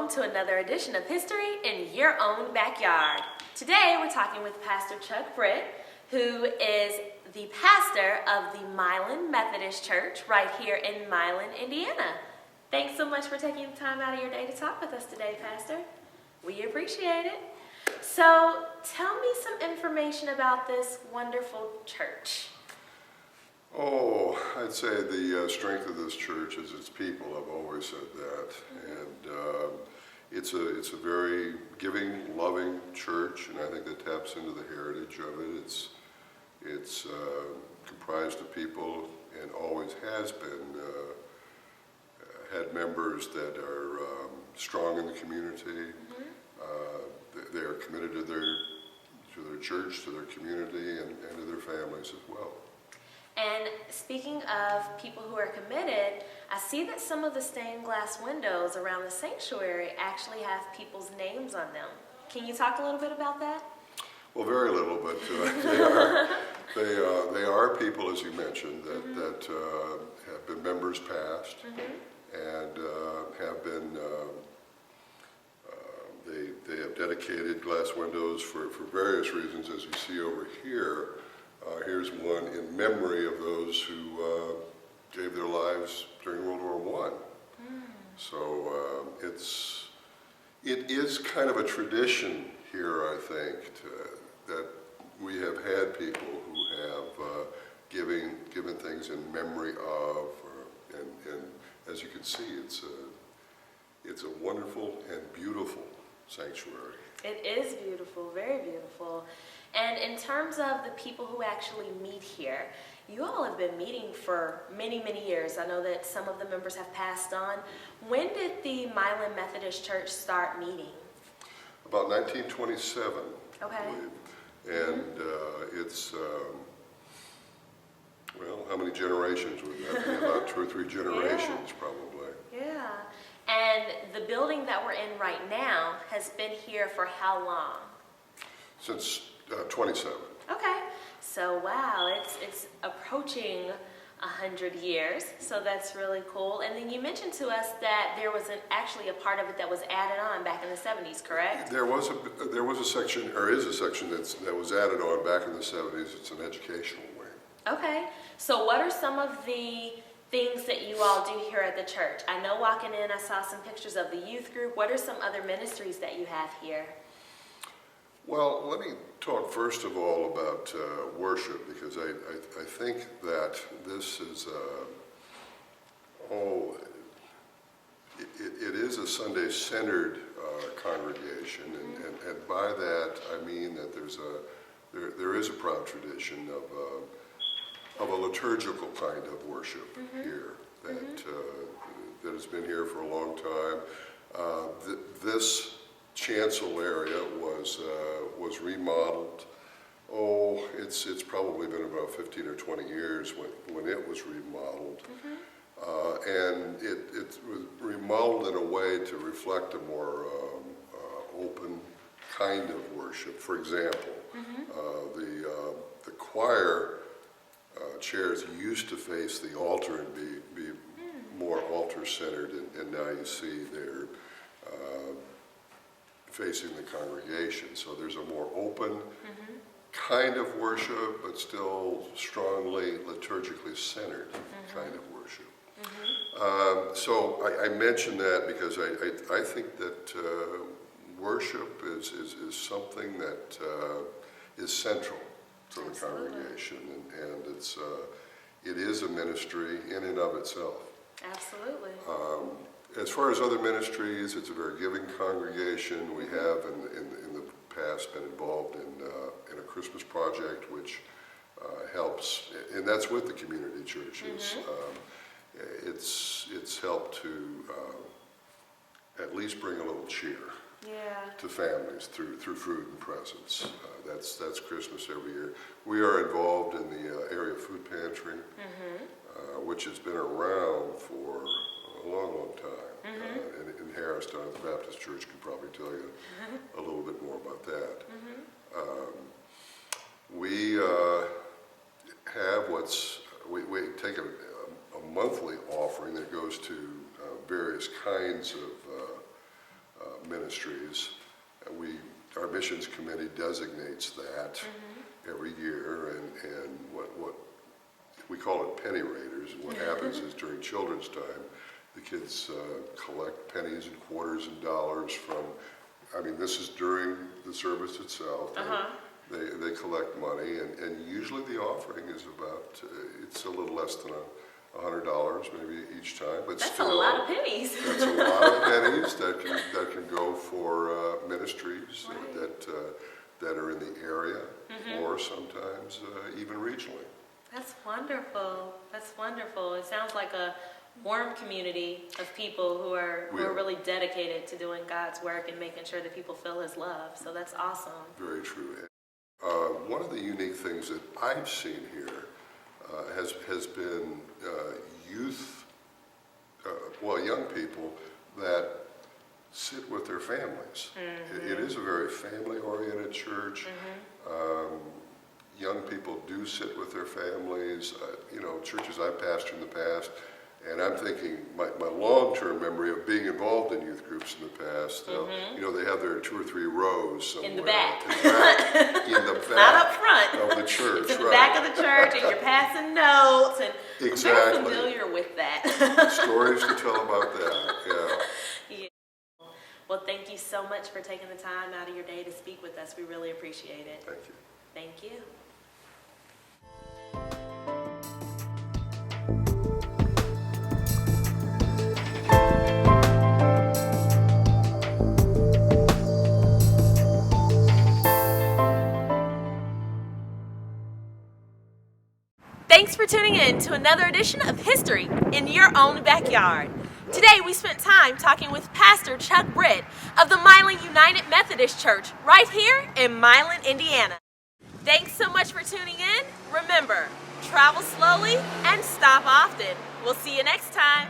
to another edition of History in Your Own Backyard. Today we're talking with Pastor Chuck Britt, who is the pastor of the Milan Methodist Church right here in Milan, Indiana. Thanks so much for taking the time out of your day to talk with us today, Pastor. We appreciate it. So tell me some information about this wonderful church. Oh, I'd say the strength of this church is its people. I've always said that, and it's a very giving, loving church, and I think that taps into the heritage of it. It's comprised of people, and always has been had members that are strong in the community. They are committed to their church, to their community, and to their families as well. And speaking of people who are committed, I see that some of the stained glass windows around the sanctuary actually have people's names on them. Can you talk a little bit about that? Well, very little, but they are people, as you mentioned, that have been members past, and have been. They have dedicated glass windows for various reasons, as you see over here. Here's one in memory of those who gave their lives during World War I. So it is kind of a tradition here, I think, that we have had people who have given things in memory of, and as you can see, it's a wonderful and beautiful sanctuary. It is beautiful, very beautiful. And in terms of the people who actually meet here, you all have been meeting for many, many years. I know that some of the members have passed on. When did the Milan Methodist Church start meeting? About 1927, okay. I believe. And it's, well, how many generations would that be? About 2 or 3 generations, probably. Yeah. And the building that we're in right now has been here for how long? Since 27. Okay. So, wow, it's approaching 100 years. So that's really cool. And then you mentioned to us that there was actually a part of it that was added on back in the 70s, correct? There was a section, or is a section that was added on back in the 70s. It's an educational wing. Okay. So what are some of the things that you all do here at the church? I know walking in, I saw some pictures of the youth group. What are some other ministries that you have here? Well, let me talk first of all about worship, because I think that this is, it is a Sunday-centered congregation, and by that I mean that there is a proud tradition of a liturgical kind of worship here that has been here for a long time. This chancel area was remodeled. Oh, it's probably been about 15 or 20 years when it was remodeled, and it was remodeled in a way to reflect a more open kind of worship. For example, the choir chairs used to face the altar and be more altar-centered, and now you see they're facing the congregation. So there's a more open kind of worship, but still strongly liturgically centered kind of worship. So I mention that because I think that worship is something that is central to the congregation, and it is a ministry in and of itself. Absolutely. As far as other ministries, it's a very giving congregation. We have in the past been involved in a Christmas project, which helps, and that's with the community churches. It's helped to at least bring a little cheer to families through food and presents. That's Christmas every year. We are involved in the area food pantry, which has been around for a long, long time. In Harristown, the Baptist Church could probably tell you a little bit more about that. We have we take a monthly offering that goes to various kinds of ministries. Our missions committee designates that every year, and what we call it penny raiders. And what happens is during children's time, the kids collect pennies and quarters and dollars from. I mean, this is during the service itself. They collect money, and usually the offering is about, it's a little less than $100 maybe each time, but that's still, a lot of pennies. That's a lot of pennies that can go for ministries that are in the area, or sometimes even regionally. That's wonderful. That's wonderful. It sounds like a warm community of people who are really dedicated to doing God's work and making sure that people feel His love. So that's awesome. Very true. One of the unique things that I've seen here has been youth, young people that sit with their families. It is a very family-oriented church. Young people do sit with their families. Churches I've pastored in the past, and I'm thinking my long-term memory of being involved in youth groups in the past. They have their 2 or 3 rows somewhere. In the back. In the back. Not up front. Of the church, It's in the back of the church, and you're passing notes, and exactly. I'm very familiar with that. Stories to tell about that, yeah. Well, thank you so much for taking the time out of your day to speak with us. We really appreciate it. Thank you. Thank you. Thanks for tuning in to another edition of History in Your Own Backyard. Today we spent time talking with Pastor Chuck Britt of the Milan United Methodist Church right here in Milan, Indiana. Thanks so much for tuning in. Remember, travel slowly and stop often. We'll see you next time.